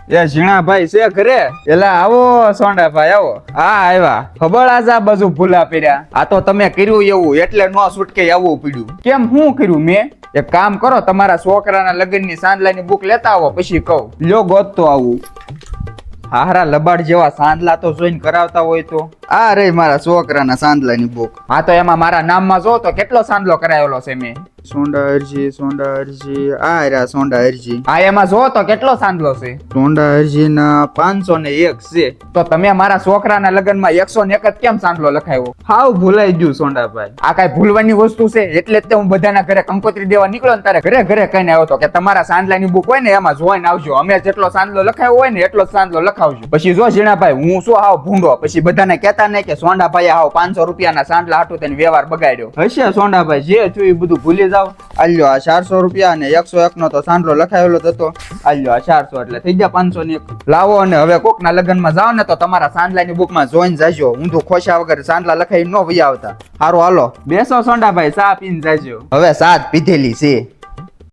એ ઝીણાભાઈ છે ઘરે? એલા આવો સોંડાભાઈ આવો. હા આવ્યા. ખબર આજ આ બાજુ ભૂલા પડ્યા. આ તો તમે કર્યું એવું એટલે નો છૂટકે આવવું પડ્યું. કેમ હું કર્યું મેં? એક કામ કરો, તમારા છોકરાના લગ્નની સાંદલાની બુક લેતા આવો પછી કહું. લ્યો ગોતતો આવું. હારા લબાડ જેવા સાંદલા તો જોઈને કરાવતા હોય તો. આ રે મારા છોકરાના સાંદલાની બુક. હા તો એમાં મારા નામમાં જો તો કેટલો સાંદલો કરાવેલો છે મેં. સોંડા અરજી આ રહ્યા સોંડા અરજી. હા એમાં જો તો કેટલો સાંદલો છે. સોંડા અરજી ના 501 છે. તો તમે મારા છોકરાના લગ્નમાં 101 જ કેમ સાંદલો લખાયો? હાવ ભૂલાઈ ગયું સોંડાભાઈ. આ કઈ ભૂલવાની વસ્તુ છે? એટલે જ હું બધાના ઘરે કંકોત્રી દેવા નીકળ્યો ને તારે ઘરે ઘરે કહીને આવ્યો તો કે તમારા સાંદલાની બુક હોય ને એમાં જોઈને આવજો. અમે જેટલો સાંદલો લખાયો હોય ને એટલો જ સાંદલો લખાવજો. પછી જો ઝીણાભાઈ હું શું હાવ ભૂંડો પછી બધાને કહેતા નહીં કે સોંડાભાઈ હાવ 500 રૂપિયાના સાંદલા હાટું તેને વ્યવહાર બગાડ્યો. હશે સોંડાભાઈ, જે થયું એ બધું ભૂલી જાવ. આલ્યો આ 400 રૂપિયા અને 101 નો તો સાંદલો લખાયેલો હતો. આલ્યો આ 400 એટલે થઈ ગયા 501. લાવો અને હવે કોકના લગ્નમાં જાવ ને તો તમારા સાંદલાની બુકમાં જોઈને જાજો. ઊંધું ખોશા વગર સાંદલા લખાઈ ન વહી આવતા. હારું હાલો બેસો સોંડાભાઈ, ચા પીને જાજો. હવે સાત પીધેલી છે.